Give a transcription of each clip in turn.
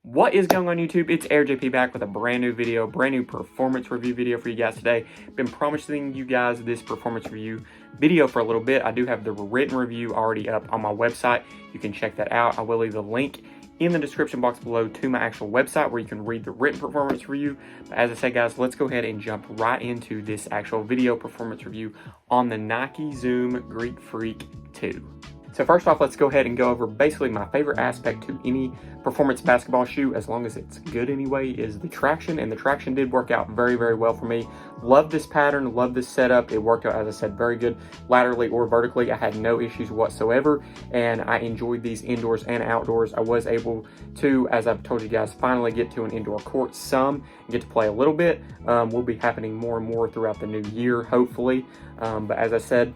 What is going on YouTube? It's Air JP back with a brand new video, brand new performance review video for you guys today. Been promising you guys this performance review video for a little bit. I do have the written review already up on my website. You can check that out. I will leave the link in the description box below to my actual website where you can read the written performance review. But as I said, guys, let's go ahead and jump right into this actual video performance review on the Nike Zoom Greek Freak 2. So first off, let's go ahead and go over basically my favorite aspect to any performance basketball shoe, as long as it's good anyway, is the traction. And the traction did work out very, very well for me. Love this pattern, love this setup. It worked out, as I said, very good laterally or vertically. I had no issues whatsoever, and I enjoyed these indoors and outdoors. I was able to, as I've told you guys, finally get to an indoor court some, get to play a little bit. Will be happening more and more throughout the new year, hopefully. But as I said,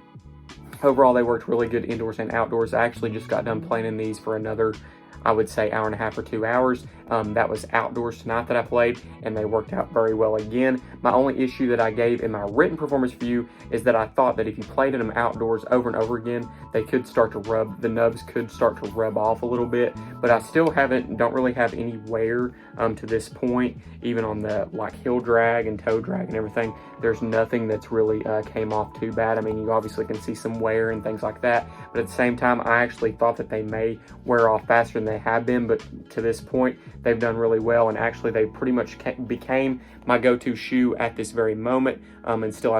overall, they worked really good indoors and outdoors. I actually just got done playing in these for another, I would say, hour and a half or 2 hours. That was outdoors tonight that I played, and they worked out very well again. My only issue that I gave in my written performance review is that I thought that if you played in them outdoors over and over again, they could start to rub, the nubs could start to rub off a little bit, but I still don't really have any wear to this point. Even on the heel drag and toe drag and everything, there's nothing that's really came off too bad. I mean, you obviously can see some wear and things like that, but at the same time, I actually thought that they may wear off faster than they have been, but to this point, they've done really well, and actually they pretty much became my go-to shoe at this very moment. Until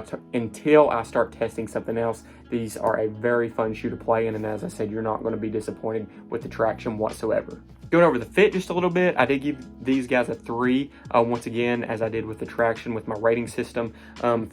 I start testing something else, these are a very fun shoe to play in, and as I said, you're not going to be disappointed with the traction whatsoever. Going over the fit just a little bit, I did give these guys a 3, once again, as I did with the traction with my rating system.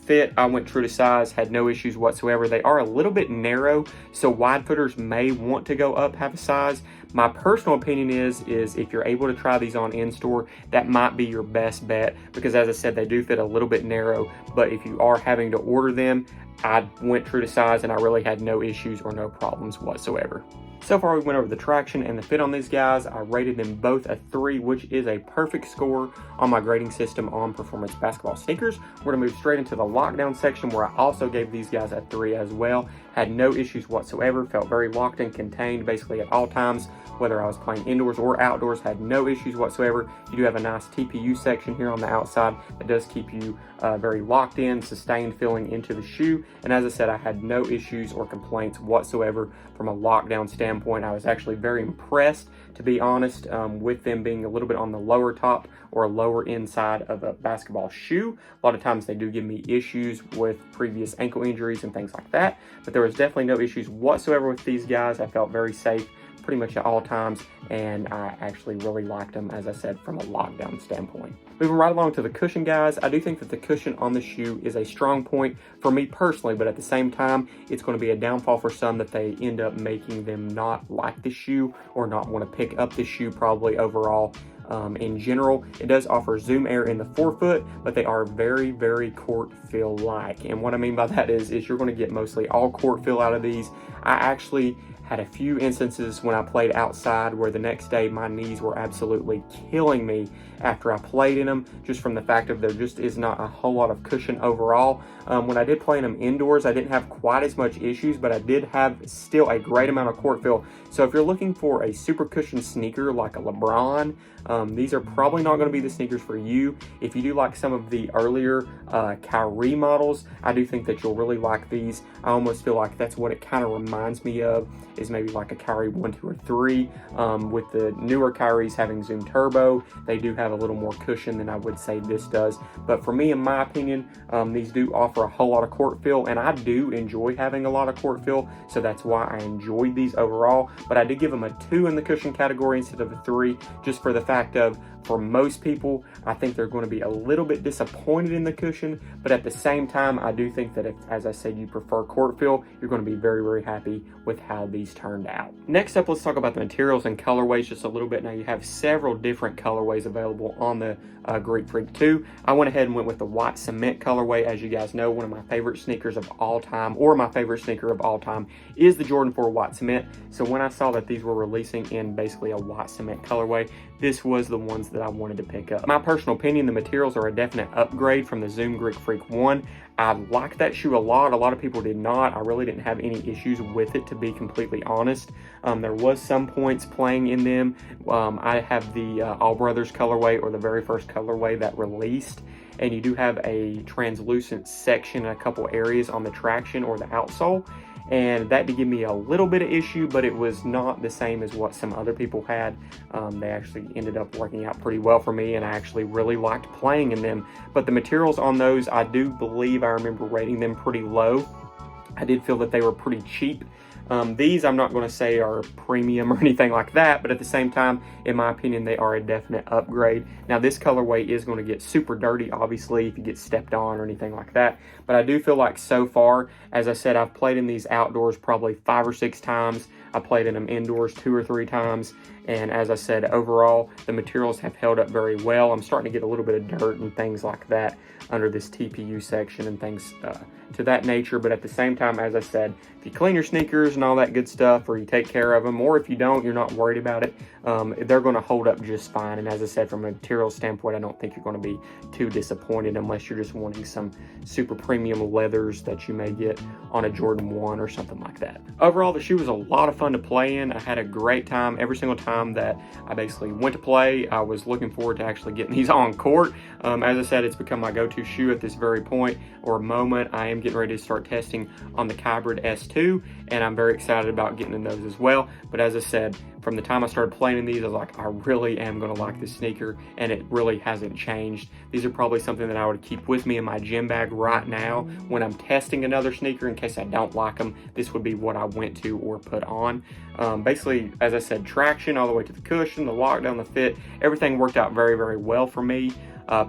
Fit, I went true to size, had no issues whatsoever. They are a little bit narrow, so wide footers may want to go up half a size. My personal opinion is if you're able to try these on in-store, that might be your best bet, because as I said, they do fit a little bit narrow, but if you are having to order them, I went true to size and I really had no issues or no problems whatsoever. So far, we went over the traction and the fit on these guys. I rated them both a 3, which is a perfect score on my grading system on performance basketball sneakers. We're gonna move straight into the lockdown section, where I also gave these guys a 3 as well. Had no issues whatsoever, felt very locked and contained basically at all times, whether I was playing indoors or outdoors, had no issues whatsoever. You do have a nice TPU section here on the outside that does keep you very locked in, sustained feeling into the shoe. And as I said, I had no issues or complaints whatsoever from a lockdown standpoint. I was actually very impressed, to be honest, with them being a little bit on the lower top or lower inside of a basketball shoe. A lot of times they do give me issues with previous ankle injuries and things like that, but there was definitely no issues whatsoever with these guys. I felt very safe pretty much at all times, and I actually really liked them, as I said, from a lockdown standpoint. Moving right along to the cushion, guys, I do think that the cushion on the shoe is a strong point for me personally, but at the same time, it's going to be a downfall for some that they end up making them not like the shoe or not want to pick up the shoe probably overall. In general, it does offer Zoom Air in the forefoot, but they are very, very court feel like. And what I mean by that is you're going to get mostly all court feel out of these. I actually had a few instances when I played outside where the next day my knees were absolutely killing me after I played in them, just from the fact of there just is not a whole lot of cushion overall. When I did play in them indoors, I didn't have quite as much issues, but I did have still a great amount of court feel. So if you're looking for a super cushion sneaker like a LeBron, these are probably not going to be the sneakers for you. If you do like some of the earlier Kyrie models, I do think that you'll really like these. I almost feel like that's what it kind of reminds me of, is maybe like a Kyrie 1, 2, or 3. With the newer Kyries having Zoom Turbo, they do have a little more cushion than I would say this does. But for me, in my opinion, these do offer a whole lot of court feel, and I do enjoy having a lot of court feel, so that's why I enjoyed these overall. But I did give them a 2 in the cushion category instead of a 3, just for the fact of, for most people, I think they're going to be a little bit disappointed in the cushion, but at the same time, I do think that if, as I said, you prefer court feel, you're going to be very, very happy with how these turned out. Next up, let's talk about the materials and colorways just a little bit. Now, you have several different colorways available on the Greek Freak 2. I went ahead and went with the white cement colorway. As you guys know, one of my favorite sneakers of all time, or my favorite sneaker of all time, is the Jordan 4 white cement. So when I saw that these were releasing in basically a white cement colorway, this was the ones that I wanted to pick up. My personal opinion, the materials are a definite upgrade from the Zoom Greek Freak 1. I like that shoe a lot. A lot of people did not. I really didn't have any issues with it, to be completely honest. There was some points playing in them. I have the All Brothers colorway, or the very first colorway that released, and you do have a translucent section in a couple areas on the traction or the outsole, and that did give me a little bit of issue, but it was not the same as what some other people had. They actually ended up working out pretty well for me, and I actually really liked playing in them. But the materials on those, I do believe I remember rating them pretty low. I did feel that they were pretty cheap. These I'm not going to say are premium or anything like that, but at the same time, in my opinion, they are a definite upgrade. Now, this colorway is going to get super dirty, obviously, if you get stepped on or anything like that, but I do feel like so far, as I said, I've played in these outdoors probably 5 or 6 times. I played in them indoors 2 or 3 times, and as I said, overall, the materials have held up very well. I'm starting to get a little bit of dirt and things like that under this TPU section and things to that nature, but at the same time, as I said, if you clean your sneakers and all that good stuff, or you take care of them, or if you don't, you're not worried about it, they're going to hold up just fine. And as I said, from a material standpoint, I don't think you're going to be too disappointed unless you're just wanting some super premium leathers that you may get on a Jordan 1 or something like that. Overall, the shoe was a lot of fun to play in. I had a great time every single time that I basically went to play. I was looking forward to actually getting these on court. As I said, it's become my go-to shoe at this very point or moment. I am getting ready to start testing on the Kybrid S2, and I'm very excited about getting in those as well. But as I said, from the time I started playing in these, I was like, I really am going to like this sneaker, and it really hasn't changed. These are probably something that I would keep with me in my gym bag right now when I'm testing another sneaker. In case I don't like them, this would be what I went to or put on. Basically, as I said, traction all the way to the cushion, the lockdown, the fit, everything worked out very, very well for me.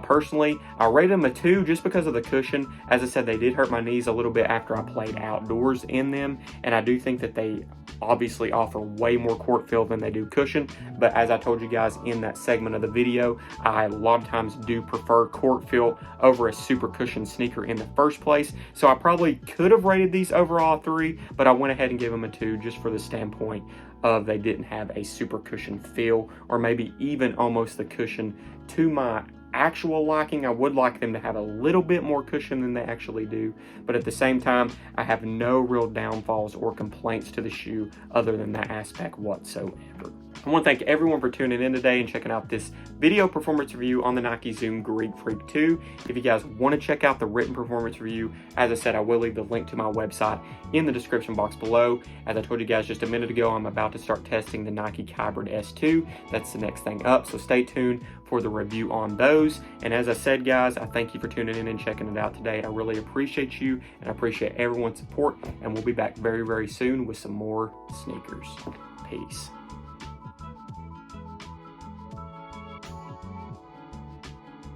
Personally, I rated them a 2 just because of the cushion. As I said, they did hurt my knees a little bit after I played outdoors in them, and I do think that they obviously offer way more court feel than they do cushion. But as I told you guys in that segment of the video, I a lot of times do prefer court feel over a super cushion sneaker in the first place. So I probably could have rated these overall 3, but I went ahead and gave them a 2 just for the standpoint of they didn't have a super cushion feel, or maybe even almost the cushion to my actual liking. I would like them to have a little bit more cushion than they actually do, but at the same time, I have no real downfalls or complaints to the shoe other than that aspect whatsoever. I want to thank everyone for tuning in today and checking out this video performance review on the Nike Zoom Greek Freak 2. If you guys want to check out the written performance review, as I said, I will leave the link to my website in the description box below. As I told you guys just a minute ago, I'm about to start testing the Nike Kybrid S2. That's the next thing up, so stay tuned for the review on those. And as I said, guys, I thank you for tuning in and checking it out today. I really appreciate you, and I appreciate everyone's support, and we'll be back very, very soon with some more sneakers. Peace.